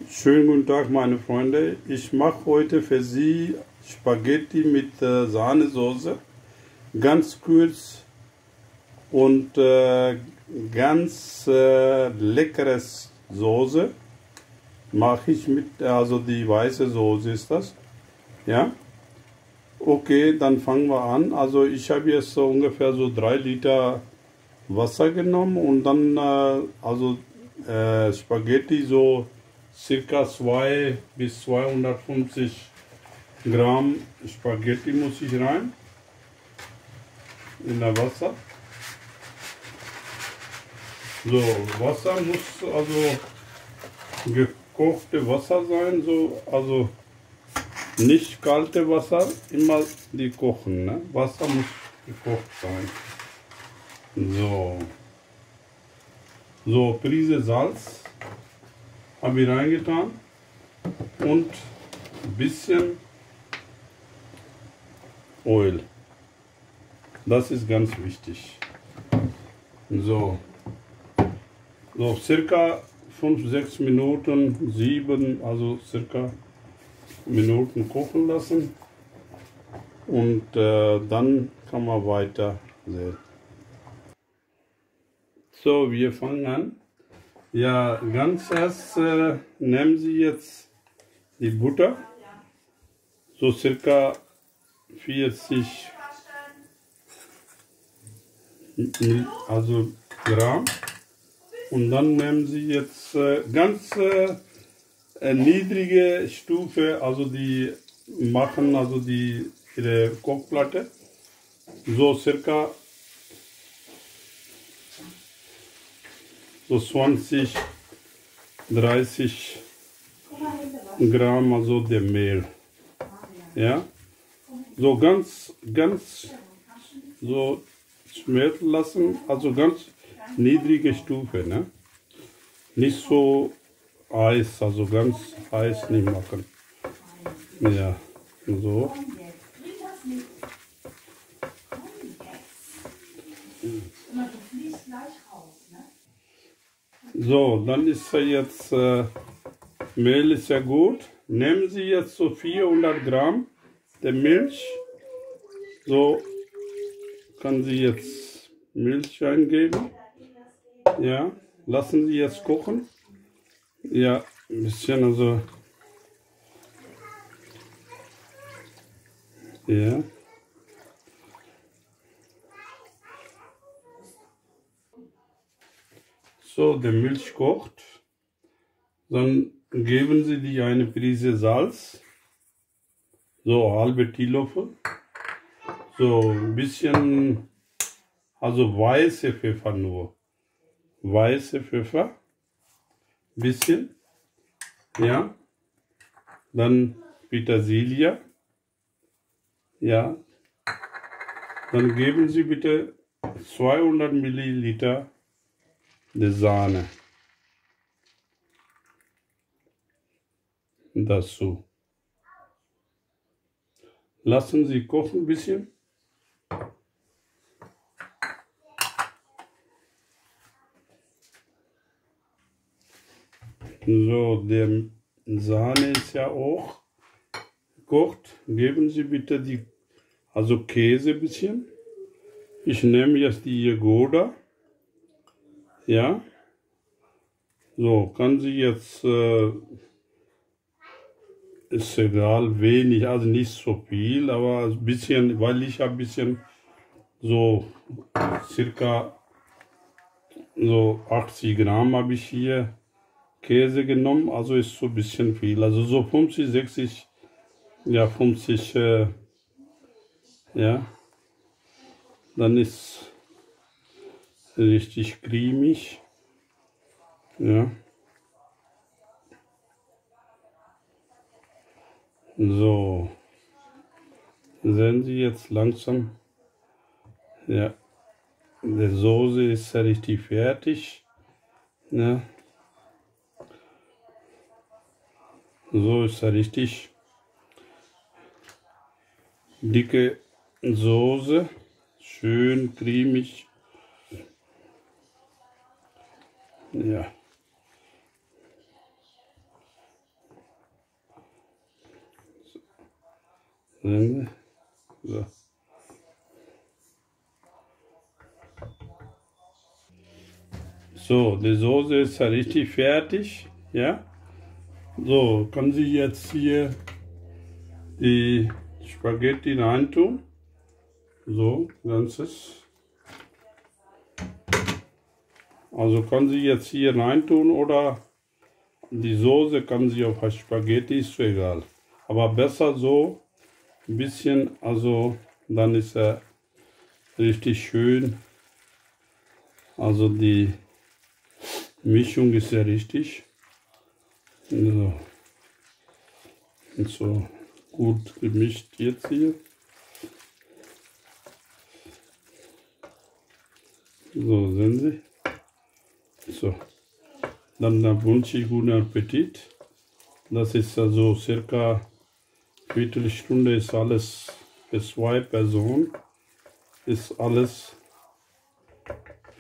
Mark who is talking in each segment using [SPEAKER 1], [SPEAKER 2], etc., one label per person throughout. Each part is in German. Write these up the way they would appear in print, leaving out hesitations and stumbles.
[SPEAKER 1] Schönen guten Tag, meine Freunde. Ich mache heute für Sie Spaghetti mit Sahnesoße. Ganz kurz und ganz leckeres Soße mache ich mit, also die weiße Soße ist das. Ja, okay, dann fangen wir an. Also ich habe jetzt so ungefähr so 3 Liter Wasser genommen und dann Spaghetti so circa 2 bis 250 Gramm Spaghetti muss ich rein in das Wasser. So, Wasser muss also gekochte Wasser sein, so, also nicht kalte Wasser, immer die kochen, ne? Wasser muss gekocht sein. So, Prise Salz habe ich reingetan und ein bisschen Öl. Das ist ganz wichtig. So circa 5-6 Minuten, 7, also circa Minuten kochen lassen und dann kann man weiter sehen. So, wir fangen an. Ja, ganz erst nehmen Sie jetzt die Butter, so circa 40 Gramm, und dann nehmen Sie jetzt ganz niedrige Stufe, also die machen also ihre Kochplatte, so circa so 20, 30 Gramm, also der Mehl. Ja, so ganz so schmelzen lassen, also ganz niedrige Stufe, ne? Nicht so heiß, also ganz heiß nicht machen. Ja, so. So, dann ist jetzt Mehl ist ja gut. Nehmen Sie jetzt so 400 Gramm der Milch. So kann Sie jetzt Milch eingeben. Ja, lassen Sie jetzt kochen. Ja, ein bisschen, also. Ja. So, die Milch kocht. Dann geben Sie die eine Prise Salz. So, halbe Teelöffel. So, ein bisschen, also weiße Pfeffer nur. Weiße Pfeffer. Bisschen. Ja. Dann Petersilie. Ja. Dann geben Sie bitte 200 Milliliter der Sahne dazu. Lassen Sie kochen ein bisschen. So, der Sahne ist ja auch gekocht. Geben Sie bitte also Käse ein bisschen. Ich nehme jetzt die Gouda. Ja. So, kann sie jetzt, ist egal, wenig, also nicht so viel, aber ein bisschen, weil ich ein bisschen so circa so 80 Gramm habe ich hier Käse genommen, also ist so ein bisschen viel, also so 50, 60, ja 50, ja, dann ist richtig cremig, ja. So, sehen Sie jetzt langsam, ja, die Soße ist ja richtig fertig, ja. So ist er richtig dicke Soße, schön cremig, ja. Sehen Sie? So. So, die Soße ist ja richtig fertig, ja. So, können Sie jetzt hier die Spaghetti reintun. So, ganzes. Also können Sie jetzt hier reintun oder die Soße kann Sie auf Spaghetti, ist egal. Aber besser so ein bisschen, also dann ist er richtig schön. Also die Mischung ist ja richtig. So. Und so gut gemischt jetzt hier. So, sehen Sie. So. Dann wünsche ich guten Appetit. Das ist also circa Viertelstunde ist alles für 2 Personen. Ist alles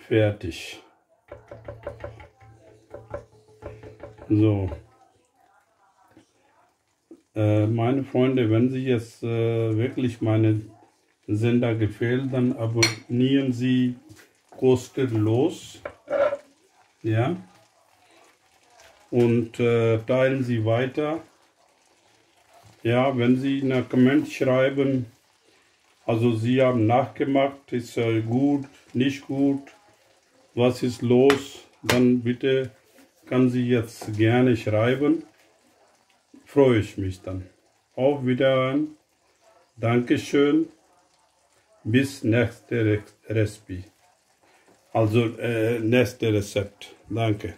[SPEAKER 1] fertig. So. Meine Freunde, wenn Sie jetzt wirklich meine Sender gefällt, dann abonnieren Sie kostenlos. Ja. Und teilen Sie weiter. Ja, wenn Sie einen Comment schreiben, also Sie haben nachgemacht, ist gut, nicht gut, was ist los, dann bitte kann Sie jetzt gerne schreiben. Freue ich mich dann. Auf Wiedersehen. Dankeschön. Bis nächste Rezept. Also nächste Rezept. Danke.